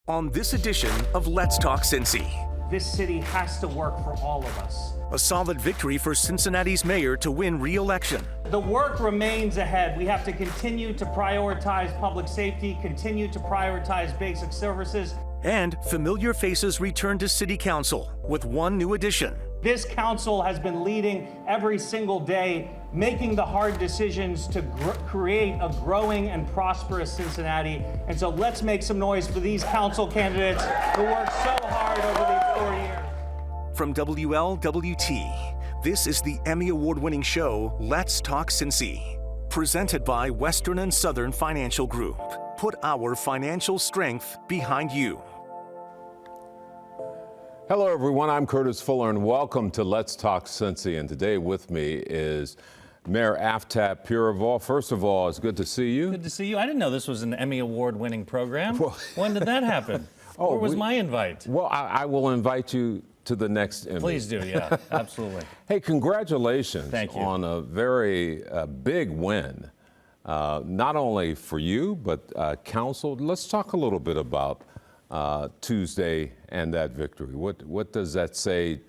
On this edition of Let's Talk Cincy, This city has to work for all of us. a solid victory for Cincinnati's mayor to win re-election. The work remains ahead. We have to continue to prioritize public safety, continue to prioritize basic services. And familiar faces return to City Council with one new addition. This council has been leading every single day, making the hard decisions to create a growing and prosperous Cincinnati. And so let's make some noise for these council candidates who worked so hard over these 4 years. From WLWT, this is the Emmy Award-winning show, Let's Talk Cincy, presented by Western and Southern Financial Group. Put our financial strength behind you. Hello, everyone. I'm Curtis Fuller, and welcome to Let's Talk Cincy. And today with me is Mayor Aftab Purival. First of all, it's good to see you. Good to see you. I didn't know this was an Emmy Award-winning program. When did that happen? Where was my invite? Well, I will invite you to the next Emmy. Please do, yeah, absolutely. Hey, congratulations. Thank you. On a very big win, not only for you, but council. Let's talk a little bit about Tuesday and that victory. What does that say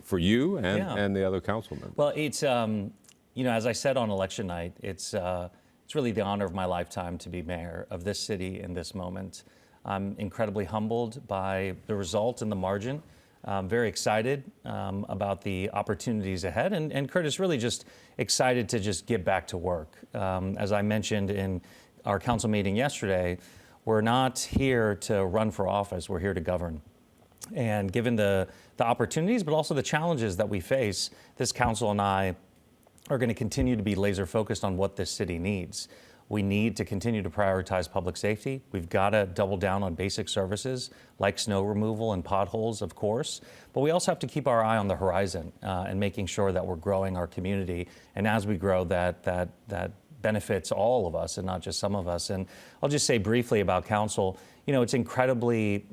for you and the other councilmen? Well, it's as I said on election night, it's really the honor of my lifetime to be mayor of this city in this moment. I'm incredibly humbled by the result and the margin. I'm very excited about the opportunities ahead, and Curtis, really just excited to just get back to work. As I mentioned in our council meeting yesterday, we're not here to run for office, we're here to govern. And given the opportunities, but also the challenges that we face, this council and I are going to continue to be laser focused on what this city needs. We need to continue to prioritize public safety. We've got to double down on basic services like snow removal and potholes, of course. But we also have to keep our eye on the horizon and making sure that we're growing our community. And as we grow, that benefits all of us and not just some of us. And I'll just say briefly about council, it's incredibly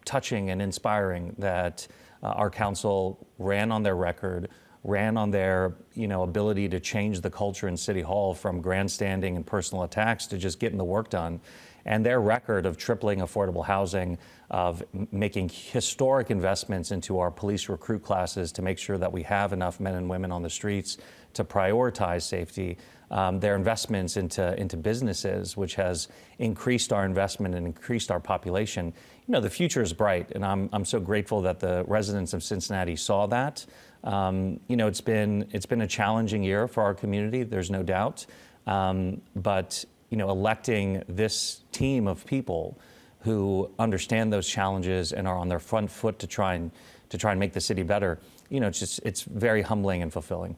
touching and inspiring that our council ran on their record, ran on their ability to change the culture in City Hall from grandstanding and personal attacks to just getting the work done. And their record of tripling affordable housing, of making historic investments into our police recruit classes to make sure that we have enough men and women on the streets to prioritize safety, their investments into businesses, which has increased our investment and increased our population. The future is bright, and I'm so grateful that the residents of Cincinnati saw that. It's been a challenging year for our community, there's no doubt, but electing this team of people who understand those challenges and are on their front foot to try and make the city better, it's very humbling and fulfilling.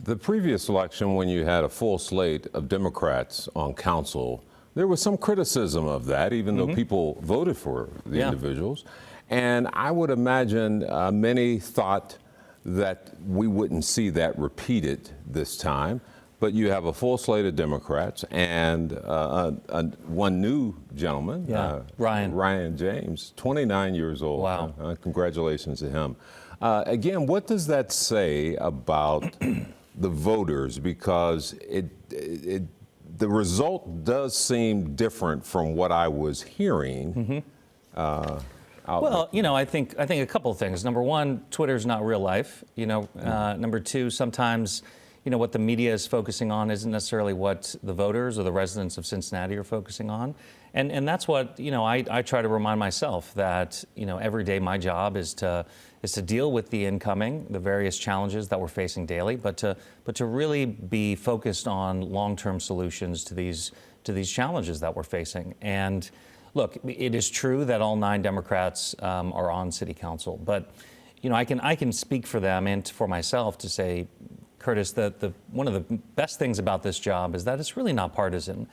The previous election, when you had a full slate of Democrats on council, there was some criticism of that, even though people voted for the individuals. And I would imagine many thought that we wouldn't see that repeated this time. But you have a full slate of Democrats and one new gentleman, Ryan James, 29 years old. Wow. Congratulations to him. Again, what does that say about the voters? Because the result does seem different from what I was hearing. Well, I think a couple of things. Number one, Twitter's not real life. Number two, sometimes what the media is focusing on isn't necessarily what the voters or the residents of Cincinnati are focusing on. And that's what, I try to remind myself that, every day my job is to deal with the various challenges that we're facing daily, but to really be focused on long-term solutions to these challenges that we're facing. And look, it is true that all 9 Democrats are on City Council, but, I can speak for them and for myself to say, Curtis, one of the best things about this job is that it's really not partisan.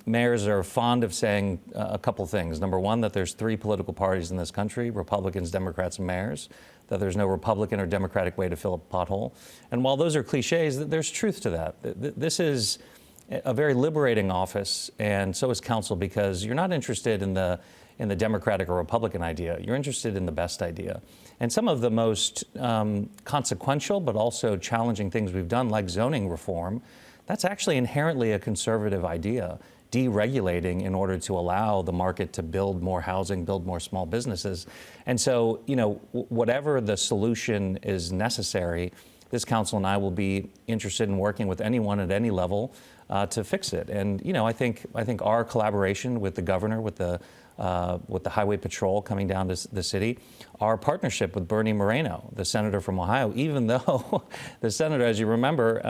Mayors are fond of saying a couple things. Number one, that there's 3 political parties in this country, Republicans, Democrats, and mayors, that there's no Republican or Democratic way to fill a pothole. And while those are cliches, there's truth to that. This is a very liberating office, and so is council, because you're not interested in the Democratic or Republican idea. You're interested in the best idea. And some of the most consequential but also challenging things we've done, like zoning reform, that's actually inherently a conservative idea. deregulating in order to allow the market to build more housing, build more small businesses. And so, whatever the solution is necessary, this council and I will be interested in working with anyone at any level to fix it. And I think our collaboration with the governor, with the Highway Patrol coming down to the city, our partnership with Bernie Moreno, the senator from Ohio, even though the senator, as you remember,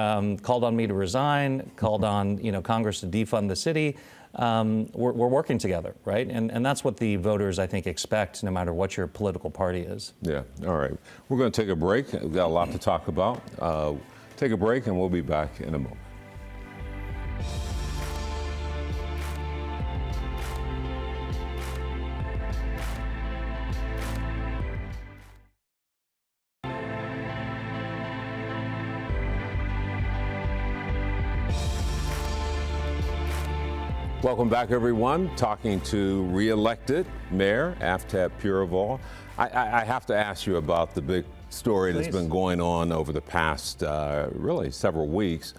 called on me to resign, called on Congress to defund the city. We're working together, right? And that's what the voters, I think, expect, no matter what your political party is. Yeah. All right. We're going to take a break. We've got a lot to talk about. Take a break, and we'll be back in a moment. Welcome back, everyone. Talking to re-elected Mayor Aftab Pureval. I have to ask you about the big story that's been going on over the past really several weeks,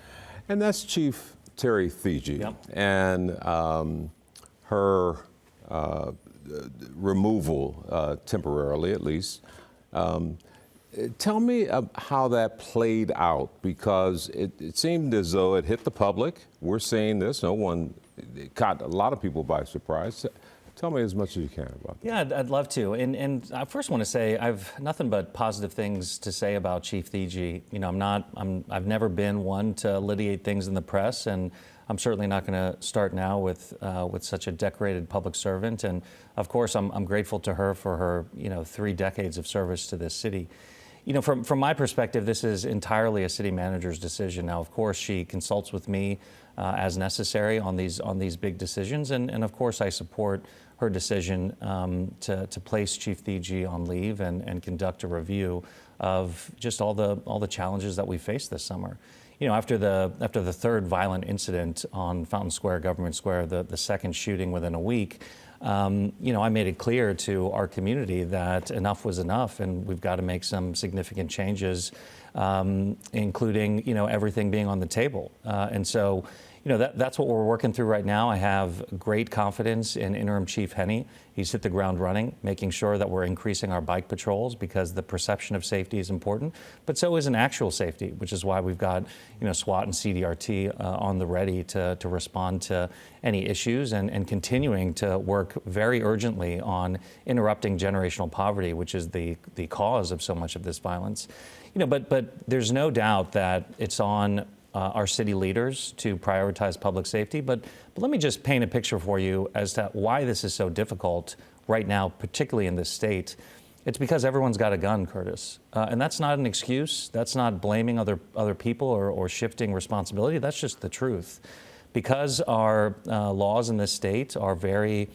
and that's Chief Terry Thiege and her removal temporarily, at least. Tell me how that played out, because it seemed as though it hit the public. We're saying this. No one. It caught a lot of people by surprise. Tell me as much as you can about that. Yeah, I'd love to. And I first want to say I've nothing but positive things to say about Chief Thiege. I've never been one to litigate things in the press, and I'm certainly not going to start now with such a decorated public servant. And of course, I'm grateful to her for her 3 decades of service to this city. From my perspective, this is entirely a city manager's decision. Now, of course, she consults with me as necessary on these big decisions, and of course, I support her decision to place Chief Thiege on leave and conduct a review of just all the challenges that we faced this summer. After the third violent incident on Fountain Square, Government Square, the second shooting within a week. I made it clear to our community that enough was enough, and we've got to make some significant changes, including everything being on the table. And so, that's what we're working through right now. I have great confidence in Interim Chief Henney. He's hit the ground running, making sure that we're increasing our bike patrols, because the perception of safety is important, but so is an actual safety, which is why we've got SWAT and CDRT on the ready to respond to any issues, and continuing to work very urgently on interrupting generational poverty, which is the cause of so much of this violence. But there's no doubt that it's on our city leaders to prioritize public safety. But let me just paint a picture for you as to why this is so difficult right now, particularly in this state. It's because everyone's got a gun, Curtis. And that's not an excuse. That's not blaming other people or shifting responsibility. That's just the truth. Because our laws in this state are very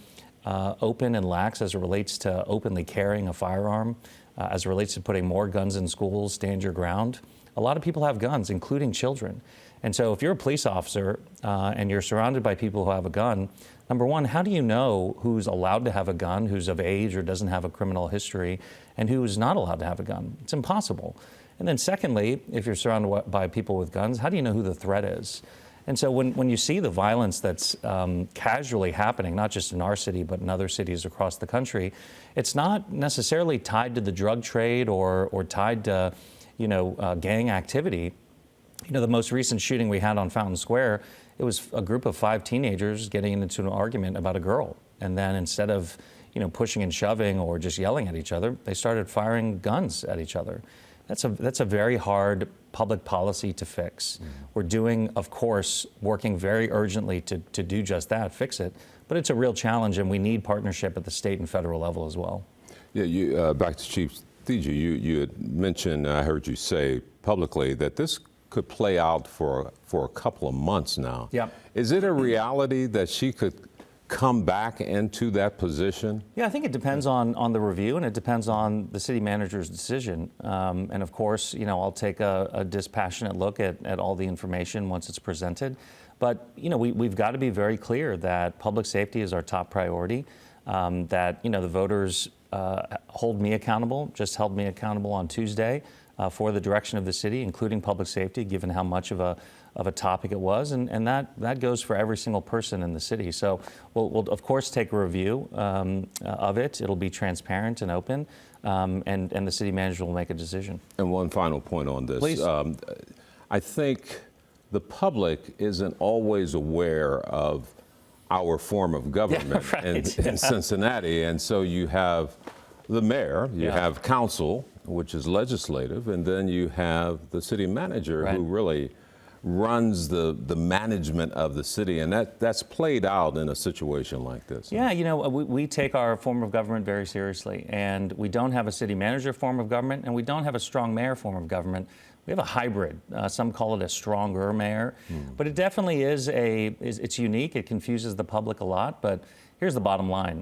open and lax as it relates to openly carrying a firearm, as it relates to putting more guns in schools, stand your ground. A lot of people have guns, including children. And so if you're a police officer and you're surrounded by people who have a gun, number one, how do you know who's allowed to have a gun, who's of age or doesn't have a criminal history, and who is not allowed to have a gun? It's impossible. And then secondly, if you're surrounded by people with guns, how do you know who the threat is? And so when you see the violence that's casually happening, not just in our city, but in other cities across the country, it's not necessarily tied to the drug trade or tied to gang activity. The most recent shooting we had on Fountain Square, it was a group of 5 teenagers getting into an argument about a girl. And then instead of, pushing and shoving or just yelling at each other, they started firing guns at each other. That's a very hard public policy to fix. We're doing, of course, working very urgently to do just that, fix it. But it's a real challenge, and we need partnership at the state and federal level as well. Yeah, back to Chief Thiege, you had mentioned, I heard you say publicly, that this could play out for a couple of months now. Yeah. Is it a reality that she could come back into that position? Yeah, I think it depends on the review, and it depends on the city manager's decision. And of course, I'll take a dispassionate look at all the information once it's presented. But, we've got to be very clear that public safety is our top priority, that, the voters held me accountable on Tuesday for the direction of the city, including public safety, given how much of of a topic it was, and that goes for every single person in the city. So we'll of course take a review of it. It'll be transparent and open, and the city manager will make a decision. And one final point on this. Please. I think the public isn't always aware of our form of government in Cincinnati, and so you have the mayor, you have council, which is legislative, and then you have the city manager who really runs the management of the city, and that's played out in a situation like this. Yeah, you know, we take our form of government very seriously, and we don't have a city manager form of government, and we don't have a strong mayor form of government. We have a hybrid. Some call it a stronger mayor, but it definitely it's unique. It confuses the public a lot, but here's the bottom line.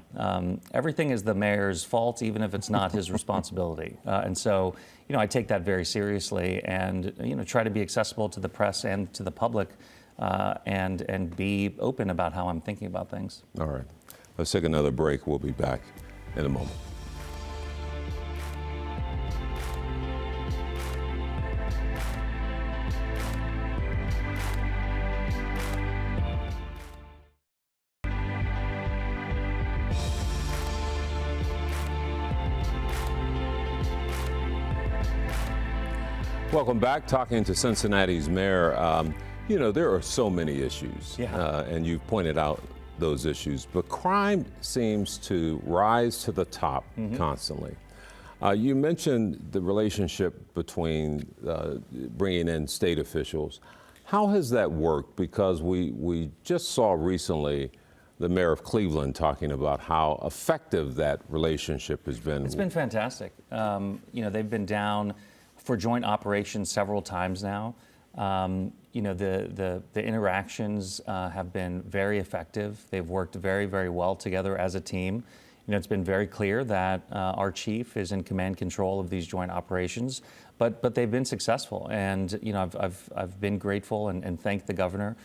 Everything is the mayor's fault, even if it's not his responsibility. And so, you know, I take that very seriously and, you know, try to be accessible to the press and to the public and be open about how I'm thinking about things. All right. Let's take another break. We'll be back in a moment. Welcome back. Talking to Cincinnati's mayor. You know, there are so many issues, and you've pointed out those issues, but crime seems to rise to the top constantly. You mentioned the relationship between bringing in state officials. How has that worked? Because we just saw recently the mayor of Cleveland talking about how effective that relationship has been. It's been fantastic. You know, they've been down for joint operations several times now. You know, the interactions have been very effective. They've worked very, very well together as a team. You know, it's been very clear that our chief is in command control of these joint operations, but they've been successful. And you know, I've been grateful and thanked the governor.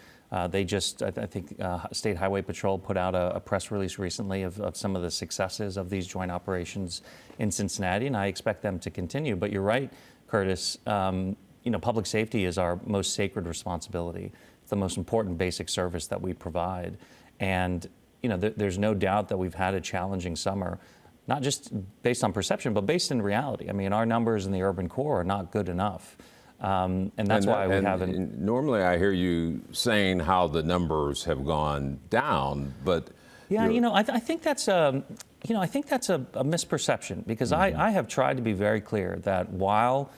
They just, I think, State Highway Patrol put out a press release recently of some of the successes of these joint operations in Cincinnati, and I expect them to continue. But you're right, Curtis. You know, public safety is our most sacred responsibility. It's the most important basic service that we provide. And, you know, there's no doubt that we've had a challenging summer, not just based on perception, but based in reality. I mean, our numbers in the urban core are not good enough. And that's why we haven't. Normally I hear you saying how the numbers have gone down, but. Yeah, you know, I think that's a misperception, because I have tried to be very clear that while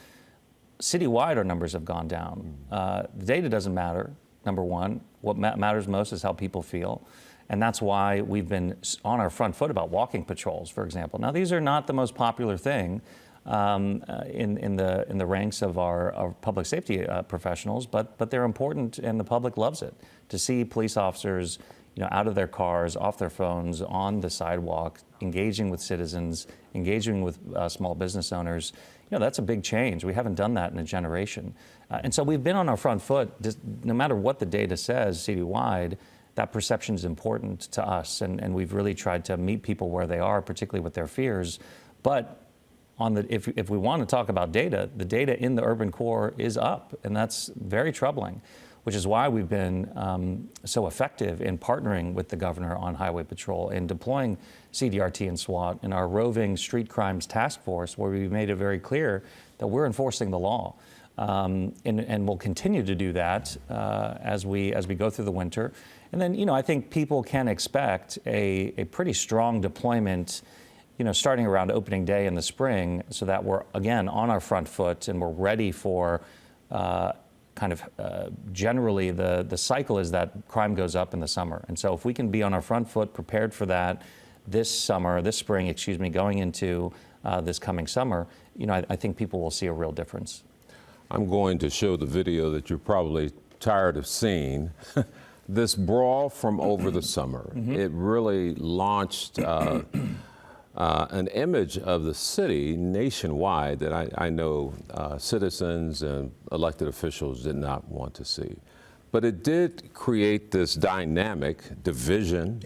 citywide our numbers have gone down, the data doesn't matter, number one. What matters most is how people feel. And that's why we've been on our front foot about walking patrols, for example. Now, these are not the most popular thing in the ranks of our public safety professionals, but they're important, and the public loves it. To see police officers, you know, out of their cars, off their phones, on the sidewalk, engaging with citizens, engaging with small business owners, you know, that's a big change. We haven't done that in a generation. And so we've been on our front foot. No matter what the data says citywide, that perception is important to us. And we've really tried to meet people where they are, particularly with their fears. But if we want to talk about data, the data in the urban core is up, and that's very troubling, which is why we've been so effective in partnering with the governor on Highway Patrol and deploying CDRT and SWAT in our roving street crimes task force, where we've made it very clear that we're enforcing the law. And we'll continue to do that as we go through the winter. And then, you know, I think people can expect a pretty strong deployment, you know, starting around opening day in the spring, so that we're, again, on our front foot and we're ready for generally the cycle is that crime goes up in the summer. And so if we can be on our front foot, prepared for that this spring, going into this coming summer, you know, I think people will see a real difference. I'm going to show the video that you're probably tired of seeing. This brawl from over the summer, it really launched an image of the city nationwide that I know citizens and elected officials did not want to see. But it did create this dynamic division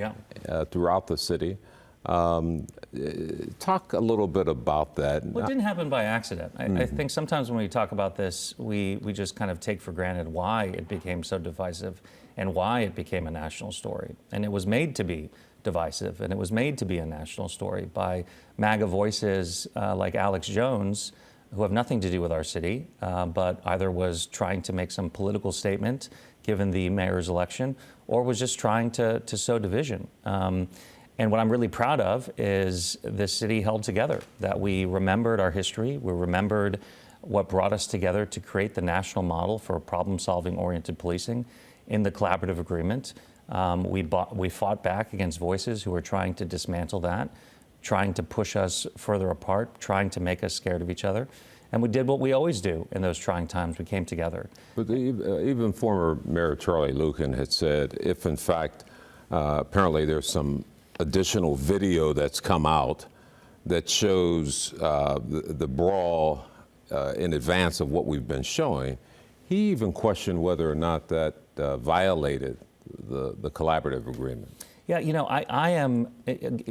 throughout the city. Talk a little bit about that. Well, it didn't happen by accident. I think sometimes when we talk about this, we just kind of take for granted why it became so divisive and why it became a national story. And it was made to be divisive, and it was made to be a national story by MAGA voices like Alex Jones, who have nothing to do with our city, but either was trying to make some political statement given the mayor's election, or was just trying to sow division. And what I'm really proud of is this city held together, that we remembered our history, we remembered what brought us together to create the national model for problem-solving oriented policing in the collaborative agreement. We fought back against voices who were trying to dismantle that, trying to push us further apart, trying to make us scared of each other. And we did what we always do in those trying times. We came together. But even former Mayor Charlie Luken had said, if in fact, apparently there's some additional video that's come out that shows the brawl in advance of what we've been showing, he even questioned whether or not that violated the collaborative agreement. Yeah, you know, I am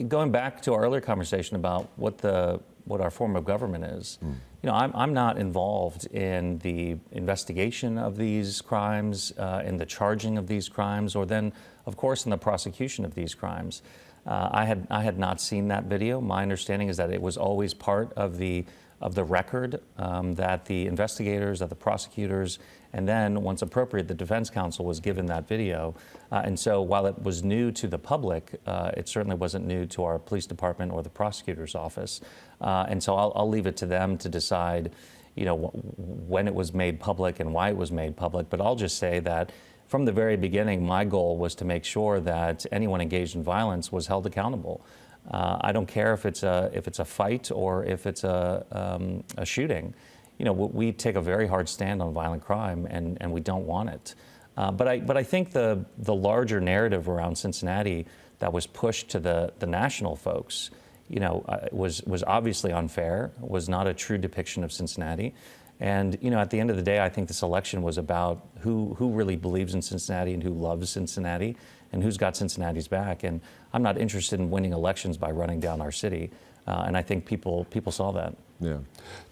going back to our earlier conversation about what our form of government is. You know, I'm not involved in the investigation of these crimes, in the charging of these crimes, or then, of course, in the prosecution of these crimes. I had not seen that video. My understanding is that it was always part of the record, that the investigators, that the prosecutors, and then, once appropriate, the defense counsel was given that video. And so while it was new to the public, it certainly wasn't new to our police department or the prosecutor's office. And so I'll leave it to them to decide, you know, when it was made public and why it was made public. But I'll just say that from the very beginning, my goal was to make sure that anyone engaged in violence was held accountable. I don't care if it's a fight or if it's a shooting. You know, we take a very hard stand on violent crime, and we don't want it. But I think the larger narrative around Cincinnati that was pushed to the national folks, you know, was obviously unfair, was not a true depiction of Cincinnati. And, you know, at the end of the day, I think this election was about who really believes in Cincinnati and who loves Cincinnati and who's got Cincinnati's back. And I'm not interested in winning elections by running down our city. And I think people saw that. Yeah.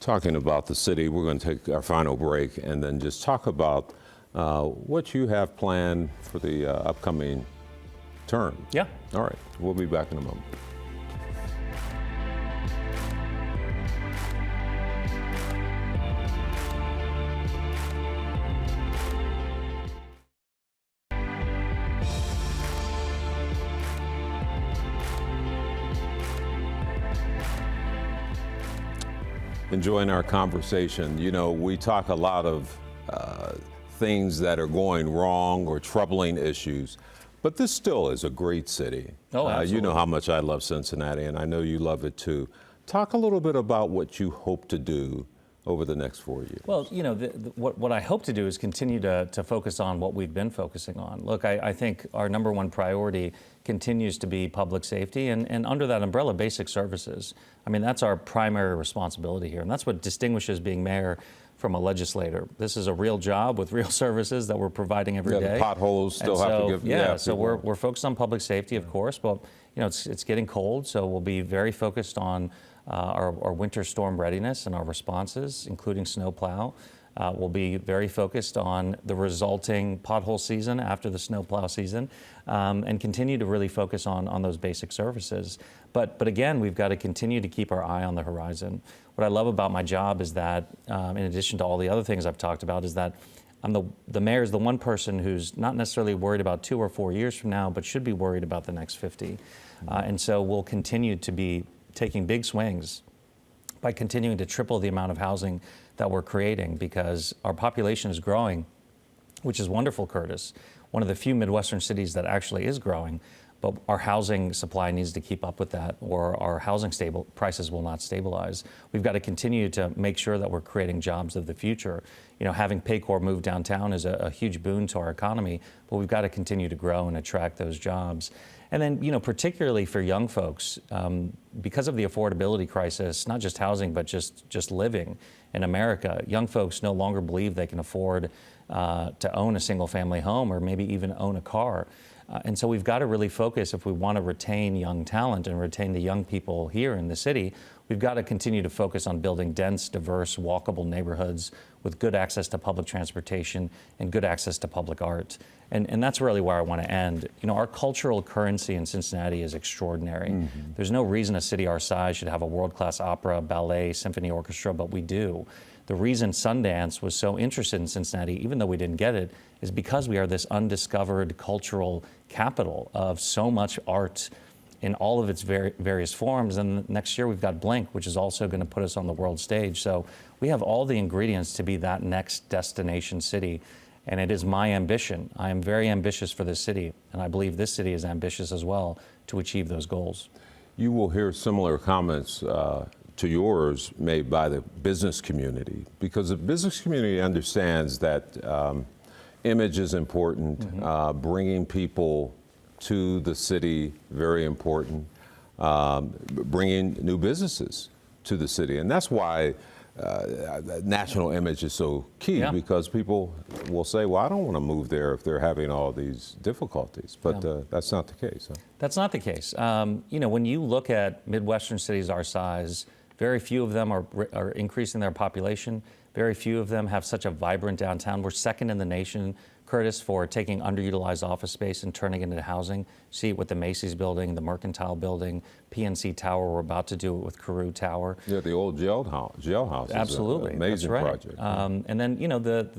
Talking about the city, we're going to take our final break and then just talk about what you have planned for the upcoming term. Yeah. All right. We'll be back in a moment. Enjoying our conversation. You know, we talk a lot of things that are going wrong or troubling issues, but this still is a great city. Oh, absolutely. You know how much I love Cincinnati, and I know you love it too. Talk a little bit about what you hope to do over the next 4 years. Well, you know, what I hope to do is continue to focus on what we've been focusing on. Look, I think our number one priority continues to be public safety, and under that umbrella, basic services. I mean, that's our primary responsibility here, and that's what distinguishes being mayor from a legislator. This is a real job with real services that we're providing every day. The potholes still have to give. Yeah, so we're focused on public safety, of course, but you know, it's getting cold, so we'll be very focused on our winter storm readiness and our responses, including snowplow. We'll be very focused on the resulting pothole season after the snowplow season, and continue to really focus on those basic services. But again, we've got to continue to keep our eye on the horizon. What I love about my job is that, in addition to all the other things I've talked about, is that I'm the mayor is the one person who's not necessarily worried about 2 or 4 years from now, but should be worried about the next 50. And so we'll continue to be taking big swings by continuing to triple the amount of housing that we're creating, because our population is growing, which is wonderful, Curtis. One of the few Midwestern cities that actually is growing, but our housing supply needs to keep up with that, or our housing prices will not stabilize. We've got to continue to make sure that we're creating jobs of the future. You know, having Paycor move downtown is a huge boon to our economy, but we've got to continue to grow and attract those jobs. And then, you know, particularly for young folks, because of the affordability crisis, not just housing, but just living in America, young folks no longer believe they can afford to own a single family home or maybe even own a car. And so we've got to really focus, if we want to retain young talent and retain the young people here in the city, we've got to continue to focus on building dense, diverse, walkable neighborhoods with good access to public transportation and good access to public art. And that's really where I want to end. You know, our cultural currency in Cincinnati is extraordinary. There's no reason a city our size should have a world-class opera, ballet, symphony orchestra, but we do. The reason Sundance was so interested in Cincinnati, even though we didn't get it, is because we are this undiscovered cultural capital of so much art in all of its various forms. And next year we've got Blink, which is also going to put us on the world stage. So we have all the ingredients to be that next destination city. And it is my ambition. I am very ambitious for this city, and I believe this city is ambitious as well to achieve those goals. You will hear similar comments to yours made by the business community, because the business community understands that image is important, bringing people to the city, very important, bringing new businesses to the city. And that's why national image is so key, because people will say, well, I don't want to move there if they're having all these difficulties. But that's not the case. Huh? That's not the case. You know, when you look at Midwestern cities our size, very few of them are increasing their population. Very few of them have such a vibrant downtown. We're second in the nation, Curtis, for taking underutilized office space and turning it into housing. See it with the Macy's building, the Mercantile building, PNC Tower. We're about to do it with Carew Tower. Yeah, the old jailhouse. Absolutely, is an amazing that's right. project. And then, you know,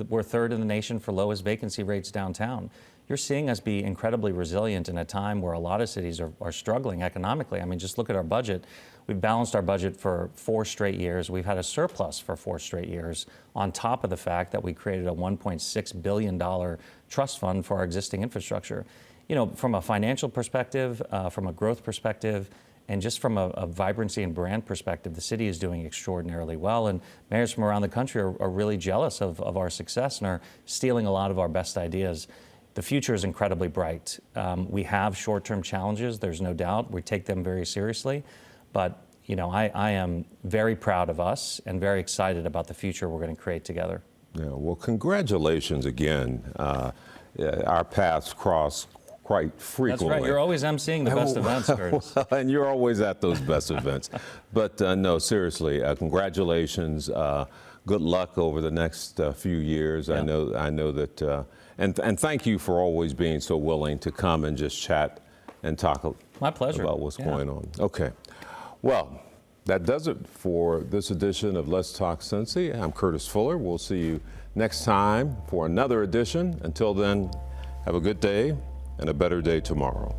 we're third in the nation for lowest vacancy rates downtown. You're seeing us be incredibly resilient in a time where a lot of cities are struggling economically. I mean, just look at our budget. We've balanced our budget for 4 straight years. We've had a surplus for 4 straight years, on top of the fact that we created a $1.6 billion trust fund for our existing infrastructure. You know, from a financial perspective, from a growth perspective, and just from a vibrancy and brand perspective, the city is doing extraordinarily well. And mayors from around the country are really jealous of our success and are stealing a lot of our best ideas. The future is incredibly bright. We have short-term challenges, there's no doubt. We take them very seriously. But, you know, I am very proud of us and very excited about the future we're going to create together. Yeah, well, congratulations again. Our paths cross quite frequently. That's right. You're always emceeing the best events, Curtis. And you're always at those best events. But no, seriously, congratulations. Good luck over the next few years. Yeah. I know that, and thank you for always being so willing to come and just chat and talk. My pleasure. About what's going on. Okay. Well, that does it for this edition of Let's Talk Cincy. I'm Curtis Fuller. We'll see you next time for another edition. Until then, have a good day and a better day tomorrow.